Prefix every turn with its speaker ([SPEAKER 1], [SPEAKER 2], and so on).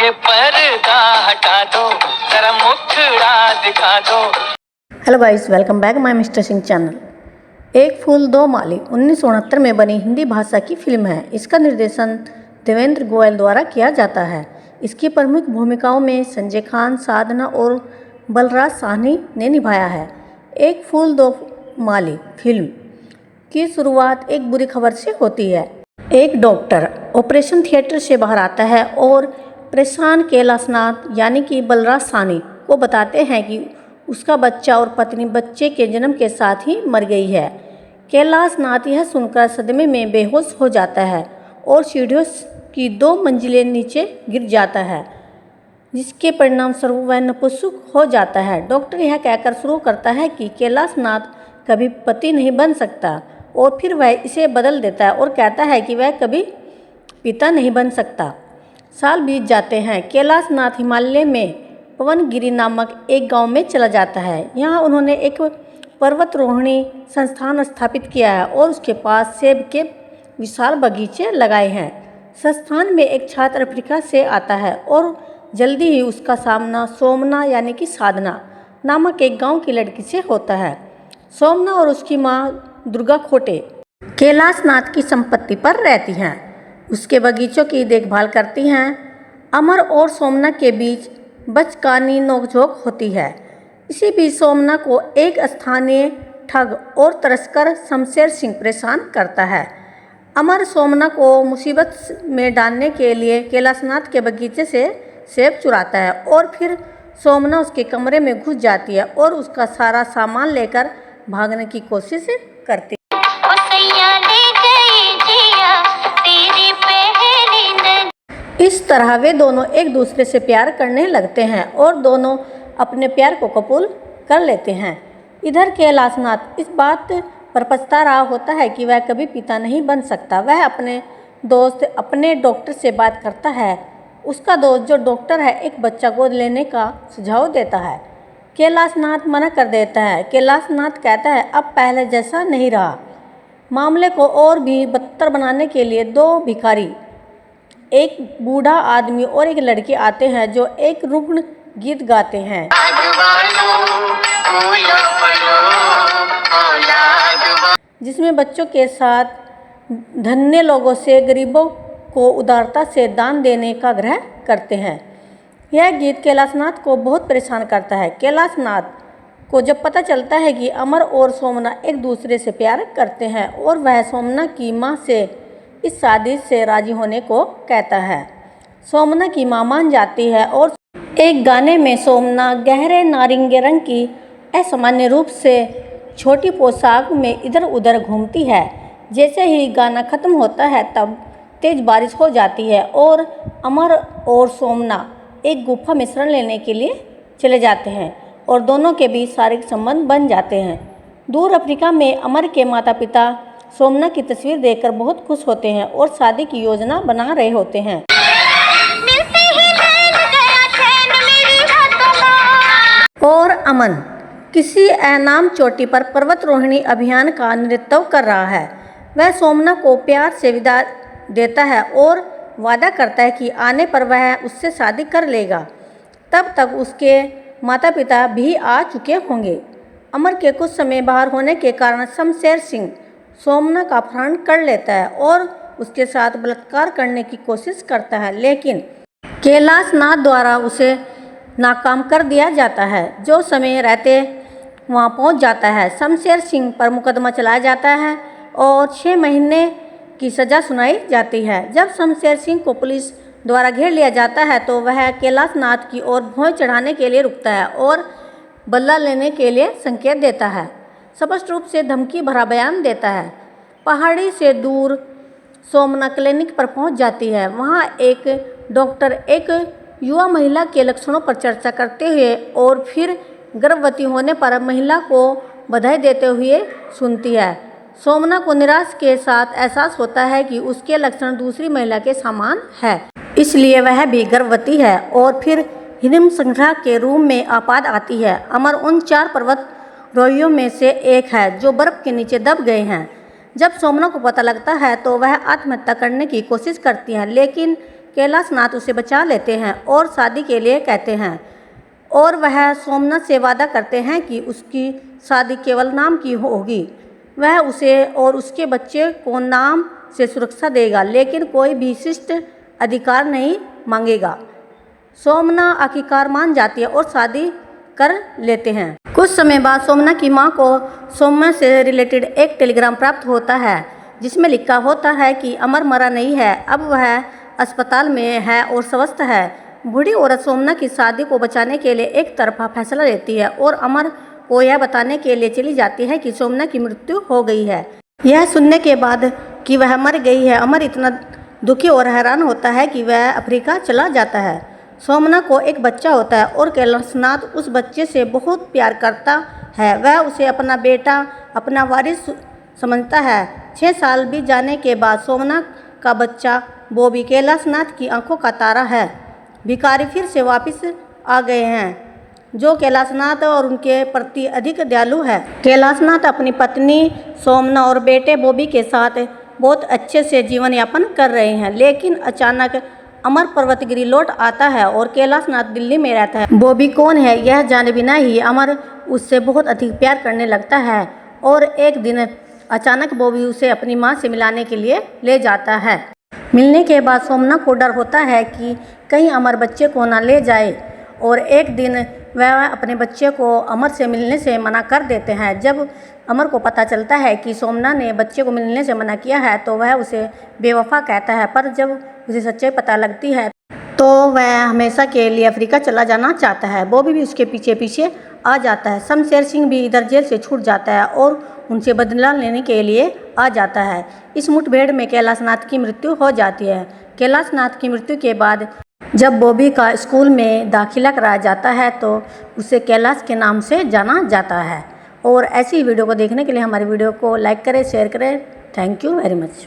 [SPEAKER 1] ये पर्दा हटा दो, जरा मुखड़ा दिखा दो।
[SPEAKER 2] Hello guys, welcome back my mister Singh channel. एक फूल दो माली 1969 में बनी हिंदी भाषा की फिल्म है। इसका निर्देशन देवेंद्र गोयल द्वारा किया जाता है। इसकी प्रमुख भूमिकाओं में संजय खान, साधना और बलराज साहनी ने निभाया है। एक फूल दो माली फिल्म की शुरुआत एक बुरी खबर से होती है। एक डॉक्टर ऑपरेशन थिएटर से बाहर आता है और परेशान कैलाशनाथ यानी कि बलराज साहनी को बताते हैं कि उसका बच्चा और पत्नी बच्चे के जन्म के साथ ही मर गई है। कैलाशनाथ यह सुनकर सदमे में बेहोश हो जाता है और सीढ़ियों की 2 मंजिलें नीचे गिर जाता है, जिसके परिणाम स्वरूप वह नपुंसक हो जाता है। डॉक्टर यह कहकर शुरू करता है कि कैलाशनाथ कभी पति नहीं बन सकता और फिर वह इसे बदल देता है और कहता है कि वह कभी पिता नहीं बन सकता। साल बीत जाते हैं। कैलाशनाथ हिमालय में पवनगिरी नामक एक गांव में चला जाता है। यहाँ उन्होंने एक पर्वतारोहणी संस्थान स्थापित किया है और उसके पास सेब के विशाल बगीचे लगाए हैं। संस्थान में एक छात्र अफ्रीका से आता है और जल्दी ही उसका सामना सोमना यानी कि साधना नामक एक गांव की लड़की से होता है। सोमना और उसकी माँ दुर्गा खोटे कैलाशनाथ की संपत्ति पर रहती हैं, उसके बगीचों की देखभाल करती हैं। अमर और सोमना के बीच बचकानी नोकझोंक होती है। इसी बीच सोमना को एक स्थानीय ठग और तस्कर शमशेर सिंह परेशान करता है। अमर सोमना को मुसीबत में डालने के लिए कैलाशनाथ के बगीचे से सेब चुराता है और फिर सोमना उसके कमरे में घुस जाती है और उसका सारा सामान लेकर भागने की कोशिश करती है। इस तरह वे दोनों एक दूसरे से प्यार करने लगते हैं और दोनों अपने प्यार को कबूल कर लेते हैं। इधर कैलाशनाथ इस बात पर पछता रहा होता है कि वह कभी पिता नहीं बन सकता। वह अपने डॉक्टर से बात करता है। उसका दोस्त जो डॉक्टर है एक बच्चा गोद लेने का सुझाव देता है। कैलाशनाथ मना कर देता है। कैलाशनाथ कहता है अब पहले जैसा नहीं रहा। मामले को और भी बदतर बनाने के लिए 2 भिखारी, एक बूढ़ा आदमी और एक लड़की आते हैं जो एक रुग्ण गीत गाते हैं, जिसमें बच्चों के साथ धन्य लोगों से गरीबों को उदारता से दान देने का आग्रह करते हैं। यह गीत कैलाशनाथ को बहुत परेशान करता है। कैलाशनाथ को जब पता चलता है कि अमर और सोमना एक दूसरे से प्यार करते हैं और वह सोमना की मां से इस शादी से राजी होने को कहता है। सोमना की मां मान जाती है और एक गाने में सोमना गहरे नारंगी रंग की असामान्य रूप से छोटी पोशाक में इधर उधर घूमती है। जैसे ही गाना खत्म होता है तब तेज बारिश हो जाती है और अमर और सोमना एक गुफा में शरण लेने के लिए चले जाते हैं और दोनों के बीच शारीरिक संबंध बन जाते हैं। दूर अफ्रीका में अमर के माता पिता सोमना की तस्वीर देखकर बहुत खुश होते हैं और शादी की योजना बना रहे होते हैं। और अमन किसी अनाम चोटी पर पर्वतारोहणी अभियान का नेतृत्व कर रहा है। वह सोमना को प्यार से विदा देता है और वादा करता है कि आने पर वह उससे शादी कर लेगा। तब तक उसके माता पिता भी आ चुके होंगे। अमर के कुछ समय बाहर होने के कारण शमशेर सिंह सोमना का अपहरण कर लेता है और उसके साथ बलात्कार करने की कोशिश करता है, लेकिन कैलाशनाथ द्वारा उसे नाकाम कर दिया जाता है। जो समय रहते वहां पहुंच जाता है। शमशेर सिंह पर मुकदमा चलाया जाता है और 6 महीने की सज़ा सुनाई जाती है। जब शमशेर सिंह को पुलिस द्वारा घेर लिया जाता है तो वह कैलाशनाथ की ओर भौं चढ़ाने के लिए रुकता है और बदला लेने के लिए संकेत देता है। स्पष्ट रूप से धमकी भरा बयान देता है। पहाड़ी से दूर सोमना क्लिनिक पर पहुंच जाती है। वहां एक डॉक्टर एक युवा महिला के लक्षणों पर चर्चा करते हुए और फिर गर्भवती होने पर महिला को बधाई देते हुए सुनती है। सोमना को निराश के साथ एहसास होता है कि उसके लक्षण दूसरी महिला के समान है, इसलिए वह भी गर्भवती है और फिर हिम श्रृंखला के रूम में आपात आती है। अमर उन 4 पर्वतारोहियों में से एक है जो बर्फ के नीचे दब गए हैं। जब सोमना को पता लगता है तो वह आत्महत्या करने की कोशिश करती है, लेकिन कैलाश नाथ उसे बचा लेते हैं और शादी के लिए कहते हैं और वह सोमनाथ से वादा करते हैं कि उसकी शादी केवल नाम की होगी। वह उसे और उसके बच्चे को नाम से सुरक्षा देगा, लेकिन कोई भी शिष्ट अधिकार नहीं मांगेगा। सोमना आखिरकार मान जाती है और शादी कर लेते हैं। कुछ समय बाद सोमना की मां को सोम्या से रिलेटेड एक टेलीग्राम प्राप्त होता है, जिसमें लिखा होता है कि अमर मरा नहीं है, अब वह अस्पताल में है और स्वस्थ है। बूढ़ी औरत सोमना की शादी को बचाने के लिए एक तरफा फैसला लेती है और अमर को यह बताने के लिए चली जाती है कि सोमना की मृत्यु हो गई है। यह सुनने के बाद कि वह मर गई है, अमर इतना दुखी और हैरान होता है कि वह अफ्रीका चला जाता है। सोमना को एक बच्चा होता है और कैलाश नाथ उस बच्चे से बहुत प्यार करता है। वह उसे अपना बेटा, अपना वारिस समझता है। 6 साल बीत जाने के बाद सोमना का बच्चा बॉबी कैलाश नाथ की आंखों का तारा है। भिखारी फिर से वापस आ गए हैं, जो कैलाश नाथ और उनके प्रति अधिक दयालु है। कैलाश नाथ अपनी पत्नी सोमना और बेटे बॉबी के साथ बहुत अच्छे से जीवन यापन कर रहे हैं, लेकिन अचानक अमर पर्वतगिरी लौट आता है और कैलाश नाथ दिल्ली में रहता है। बॉबी कौन है यह जाने बिना ही अमर उससे बहुत अधिक प्यार करने लगता है और एक दिन अचानक बॉबी उसे अपनी मां से मिलाने के लिए ले जाता है। मिलने के बाद सोमना को डर होता है कि कहीं अमर बच्चे को ना ले जाए और एक दिन वह अपने बच्चे को अमर से मिलने से मना कर देते हैं। जब अमर को पता चलता है कि सोमना ने बच्चे को मिलने से मना किया है तो वह उसे बेवफा कहता है, पर जब उसे सच्चाई पता लगती है तो वह हमेशा के लिए अफ्रीका चला जाना चाहता है। बॉबी भी उसके पीछे पीछे आ जाता है। शमशेर सिंह भी इधर जेल से छूट जाता है और उनसे बदला लेने के लिए आ जाता है। इस मुठभेड़ में कैलाश नाथ की मृत्यु हो जाती है। कैलाश नाथ की मृत्यु के बाद जब बॉबी का स्कूल में दाखिला कराया जाता है तो उसे कैलाश के नाम से जाना जाता है। और ऐसी वीडियो को देखने के लिए हमारी वीडियो को लाइक करें, शेयर करें। Thank you very much.